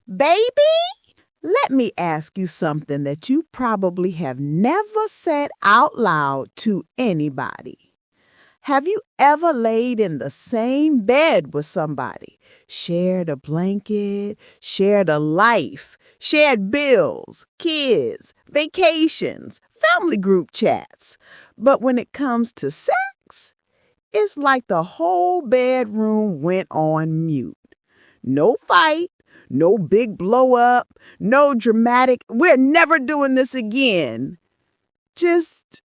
Baby, let me ask you something that you probably have never said out loud to anybody. Have you ever laid in the same bed with somebody, shared a blanket, shared a life, shared bills, kids, vacations, family group chats? But when it comes to sex, it's like the whole bedroom went on mute. No fight, no big blow up, no dramatic, we're never doing this again. Just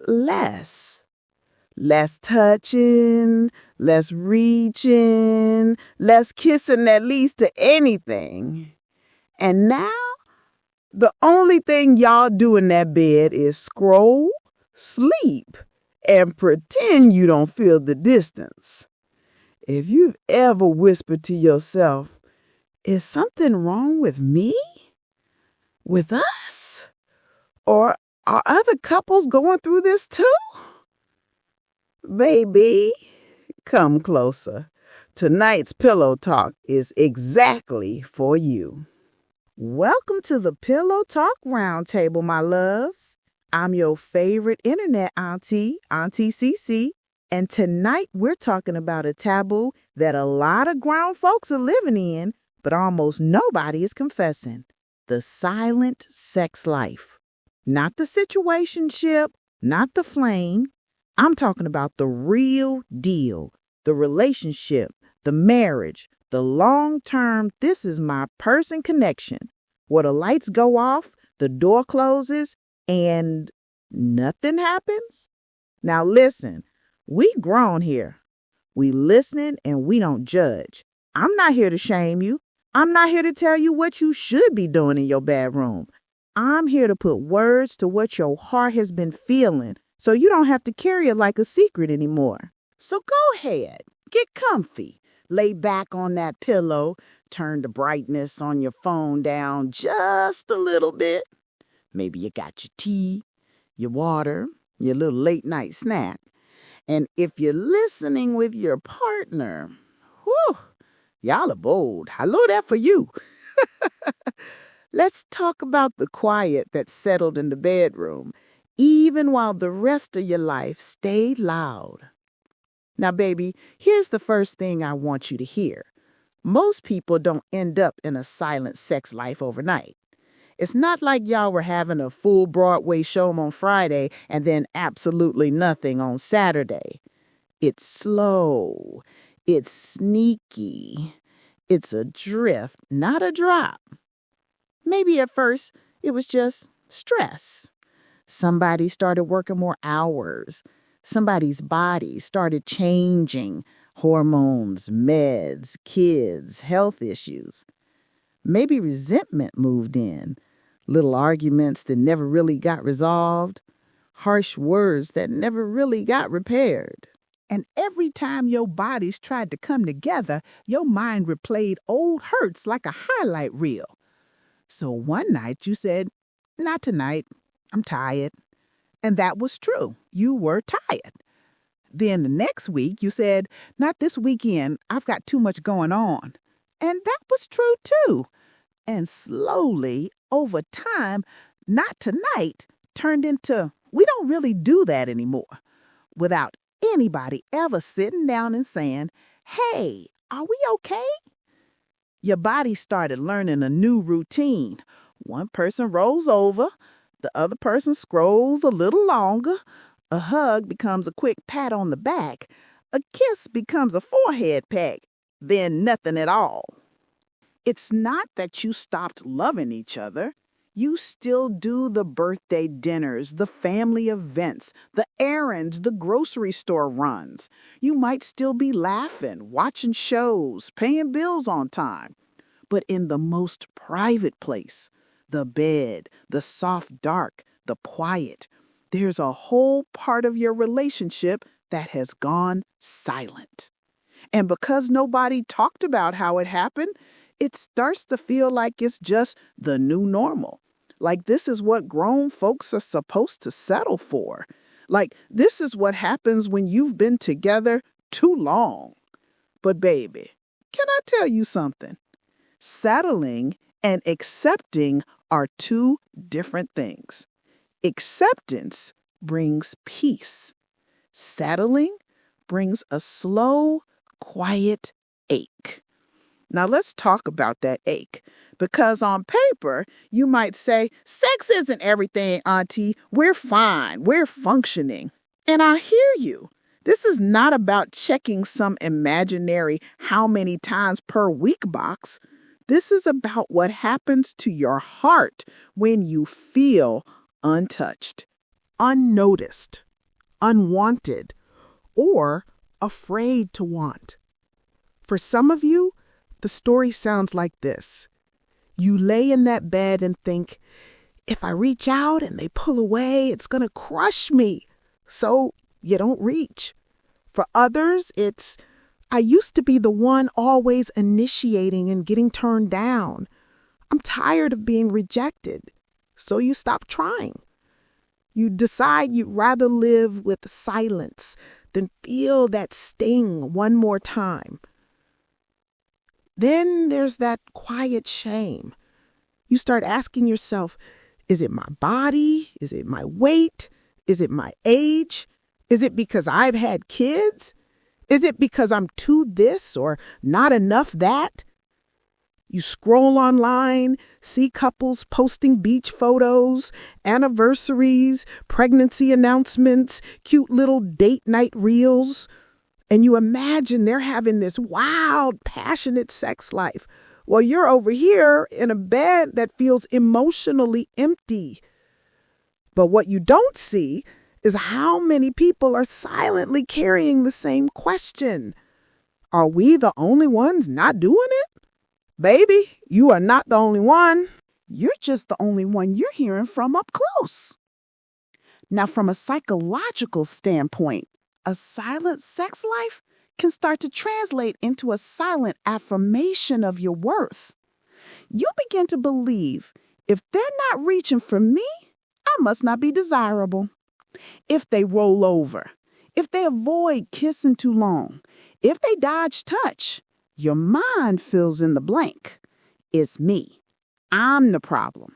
less. Less touching, less reaching, less kissing that leads to anything. And now, the only thing y'all do in that bed is scroll, sleep, and pretend you don't feel the distance. If you've ever whispered to yourself, is something wrong with me? With us? Or are other couples going through this too? Baby, come closer. Tonight's Pillow Talk is exactly for you. Welcome to the Pillow Talk Roundtable, my loves. I'm your favorite internet auntie, Auntie Ci Ci, and tonight we're talking about a taboo that a lot of grown folks are living in, but almost nobody is confessing. The silent sex life. Not the situationship, not the flame. I'm talking about the real deal, the relationship, the marriage, the long-term, this is my person connection, where the lights go off, the door closes, and nothing happens. Now listen, we grown here. We listening and we don't judge. I'm not here to shame you. I'm not here to tell you what you should be doing in your bedroom. I'm here to put words to what your heart has been feeling so you don't have to carry it like a secret anymore. So go ahead, get comfy, lay back on that pillow, turn the brightness on your phone down just a little bit. Maybe you got your tea, your water, your little late night snack. And if you're listening with your partner, whew, y'all are bold. Hello there for you. Let's talk about the quiet that settled in the bedroom, even while the rest of your life stayed loud. Now, baby, here's the first thing I want you to hear. Most people don't end up in a silent sex life overnight. It's not like y'all were having a full Broadway show on Friday and then absolutely nothing on Saturday. It's slow. It's sneaky. It's a drift, not a drop. Maybe at first it was just stress. Somebody started working more hours. Somebody's body started changing. Hormones, meds, kids, health issues. Maybe resentment moved in. Little arguments that never really got resolved. Harsh words that never really got repaired. And every time your bodies tried to come together, your mind replayed old hurts like a highlight reel. So one night you said, "Not tonight. I'm tired." And that was true. You were tired. Then the next week you said, "Not this weekend. I've got too much going on." And that was true too. And slowly, over time, "not tonight" turned into, "we don't really do that anymore," without anybody ever sitting down and saying, "Hey, are we okay?" Your body started learning a new routine. One person rolls over, the other person scrolls a little longer, a hug becomes a quick pat on the back, a kiss becomes a forehead peck, then nothing at all. It's not that you stopped loving each other. You still do the birthday dinners, the family events, the errands, the grocery store runs. You might still be laughing, watching shows, paying bills on time. But in the most private place, the bed, the soft dark, the quiet, there's a whole part of your relationship that has gone silent. And because nobody talked about how it happened, it starts to feel like it's just the new normal. Like this is what grown folks are supposed to settle for. Like this is what happens when you've been together too long. But baby, can I tell you something? Settling and accepting are two different things. Acceptance brings peace. Settling brings a slow, quiet ache. Now let's talk about that ache, because on paper, you might say, sex isn't everything, Auntie. We're fine. We're functioning. And I hear you. This is not about checking some imaginary how many times per week box. This is about what happens to your heart when you feel untouched, unnoticed, unwanted, or afraid to want. For some of you, the story sounds like this. You lay in that bed and think, if I reach out and they pull away, it's going to crush me. So you don't reach. For others, it's, I used to be the one always initiating and getting turned down. I'm tired of being rejected. So you stop trying. You decide you'd rather live with silence than feel that sting one more time. Then there's that quiet shame. You start asking yourself, is it my body? Is it my weight? Is it my age? Is it because I've had kids? Is it because I'm too this or not enough that? You scroll online, see couples posting beach photos, anniversaries, pregnancy announcements, cute little date night reels, and you imagine they're having this wild, passionate sex life. Well, you're over here in a bed that feels emotionally empty. But what you don't see is how many people are silently carrying the same question. Are we the only ones not doing it? Baby, you are not the only one. You're just the only one you're hearing from up close. Now, from a psychological standpoint, a silent sex life can start to translate into a silent affirmation of your worth. You begin to believe, if they're not reaching for me, I must not be desirable. If they roll over, if they avoid kissing too long, if they dodge touch, your mind fills in the blank. It's me. I'm the problem.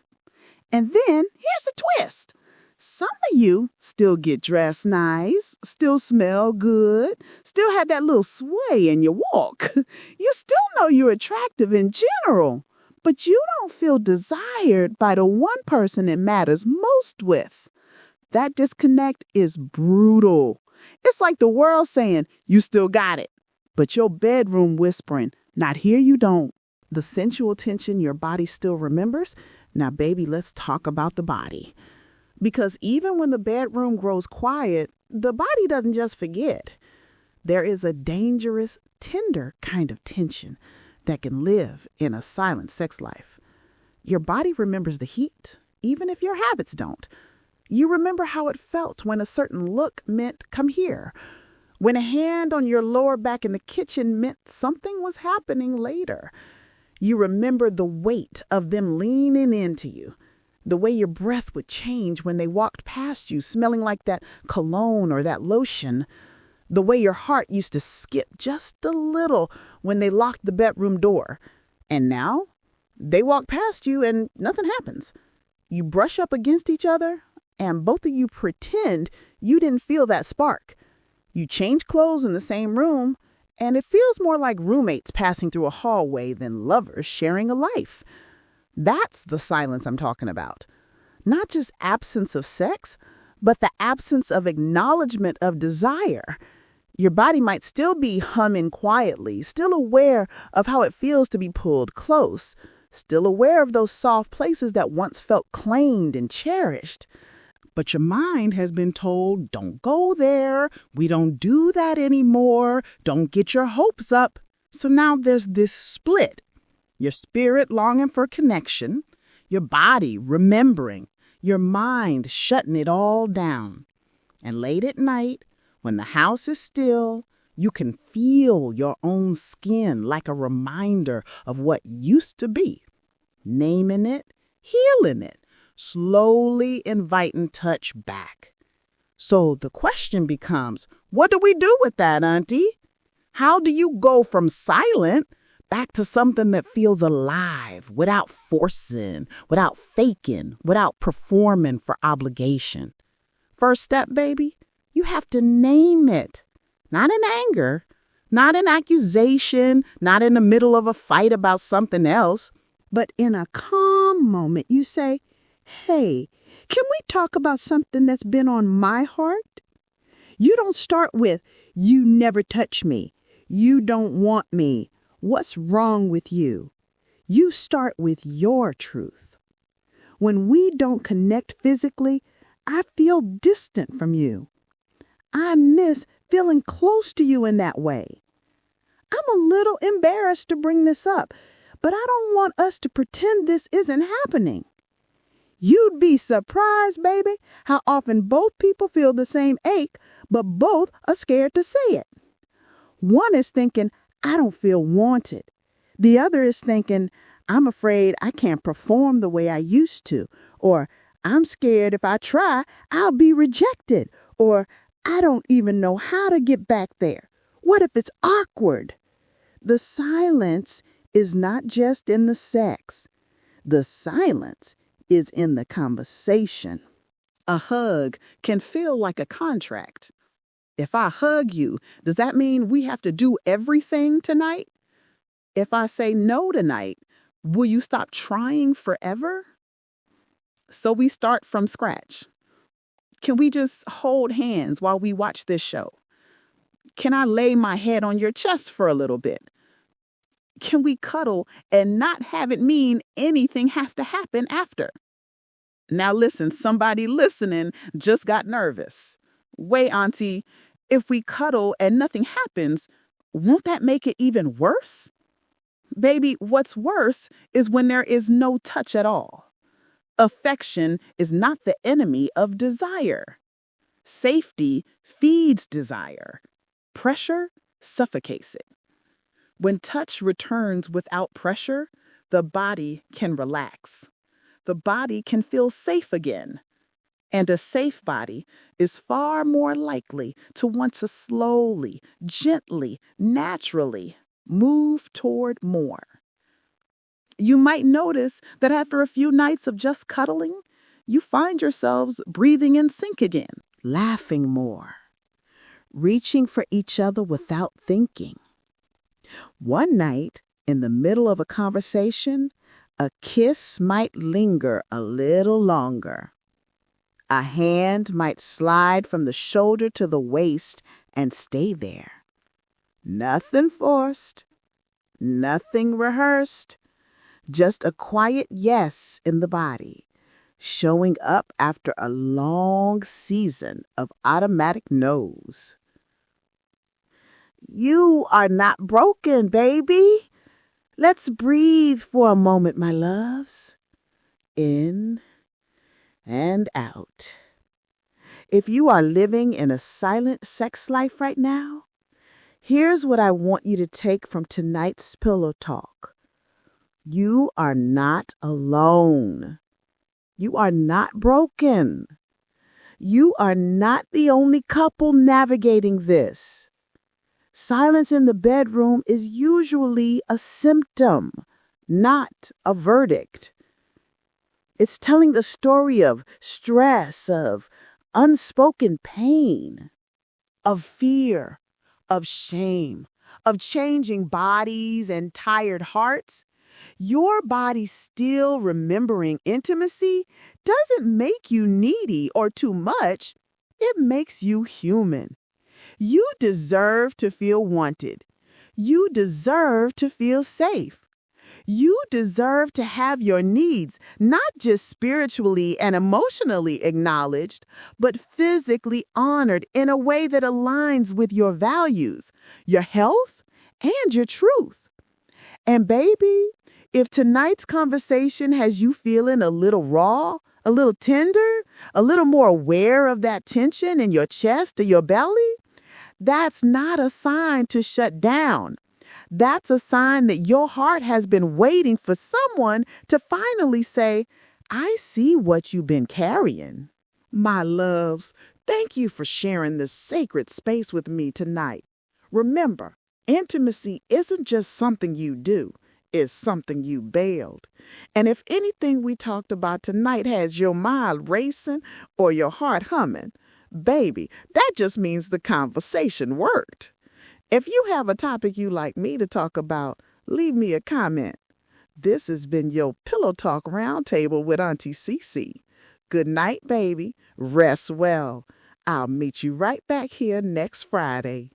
And then here's a twist. Some of you still get dressed nice, still smell good, still have that little sway in your walk. You still know you're attractive in general, but you don't feel desired by the one person it matters most with. That disconnect is brutal. It's like the world saying, you still got it, but your bedroom whispering, not here you don't. The sensual tension your body still remembers. Now, baby, let's talk about the body. Because even when the bedroom grows quiet, the body doesn't just forget. There is a dangerous, tender kind of tension that can live in a silent sex life. Your body remembers the heat, even if your habits don't. You remember how it felt when a certain look meant, come here. When a hand on your lower back in the kitchen meant something was happening later. You remember the weight of them leaning into you. The way your breath would change when they walked past you, smelling like that cologne or that lotion. The way your heart used to skip just a little when they locked the bedroom door. And now, they walk past you and nothing happens. You brush up against each other, and both of you pretend you didn't feel that spark. You change clothes in the same room, and it feels more like roommates passing through a hallway than lovers sharing a life. That's the silence I'm talking about. Not just absence of sex, but the absence of acknowledgement of desire. Your body might still be humming quietly, still aware of how it feels to be pulled close, still aware of those soft places that once felt claimed and cherished. But your mind has been told, don't go there, we don't do that anymore, don't get your hopes up. So now there's this split. Your spirit longing for connection, your body remembering, your mind shutting it all down. And late at night, when the house is still, you can feel your own skin like a reminder of what used to be. Naming it, healing it, slowly inviting touch back. So the question becomes, what do we do with that, Auntie? How do you go from silent Back to something that feels alive without forcing, without faking, without performing for obligation. First step, baby, you have to name it. Not in anger, not in accusation, not in the middle of a fight about something else, but in a calm moment. You say, hey, can we talk about something that's been on my heart? You don't start with, you never touch me. You don't want me. What's wrong with you? You start with your truth. When we don't connect physically, I feel distant from you. I miss feeling close to you in that way. I'm a little embarrassed to bring this up, but I don't want us to pretend this isn't happening. You'd be surprised, baby, how often both people feel the same ache, but both are scared to say it. One is thinking, I don't feel wanted. The other is thinking, I'm afraid I can't perform the way I used to. Or, I'm scared if I try, I'll be rejected. Or, I don't even know how to get back there. What if it's awkward? The silence is not just in the sex. The silence is in the conversation. A hug can feel like a contract. If I hug you, does that mean we have to do everything tonight? If I say no tonight, will you stop trying forever? So we start from scratch. Can we just hold hands while we watch this show? Can I lay my head on your chest for a little bit? Can we cuddle and not have it mean anything has to happen after? Now listen, somebody listening just got nervous. Wait, Auntie, if we cuddle and nothing happens, won't that make it even worse? Baby, what's worse is when there is no touch at all. Affection is not the enemy of desire. Safety feeds desire. Pressure suffocates it. When touch returns without pressure, the body can relax. The body can feel safe again. And a safe body is far more likely to want to slowly, gently, naturally move toward more. You might notice that after a few nights of just cuddling, you find yourselves breathing in sync again, laughing more, reaching for each other without thinking. One night, in the middle of a conversation, a kiss might linger a little longer. A hand might slide from the shoulder to the waist and stay there. Nothing forced, nothing rehearsed, just a quiet yes in the body, showing up after a long season of automatic no's. You are not broken, baby. Let's breathe for a moment, my loves. In and out. If you are living in a silent sex life right now, here's what I want you to take from tonight's Pillow Talk. You are not alone. You are not broken. You are not the only couple navigating this. Silence in the bedroom is usually a symptom, not a verdict. It's telling the story of stress, of unspoken pain, of fear, of shame, of changing bodies and tired hearts. Your body still remembering intimacy doesn't make you needy or too much. It makes you human. You deserve to feel wanted. You deserve to feel safe. You deserve to have your needs not just spiritually and emotionally acknowledged, but physically honored in a way that aligns with your values, your health, and your truth. And baby, if tonight's conversation has you feeling a little raw, a little tender, a little more aware of that tension in your chest or your belly, that's not a sign to shut down. That's a sign that your heart has been waiting for someone to finally say, I see what you've been carrying. My loves, thank you for sharing this sacred space with me tonight. Remember, Intimacy isn't just something you do, it's something you build. And if anything we talked about tonight has your mind racing or your heart humming, baby, that just means the conversation worked. If you have a topic you'd like me to talk about, leave me a comment. This has been your Pillow Talk Roundtable with Auntie Ci Ci. Good night, baby. Rest well. I'll meet you right back here next Friday.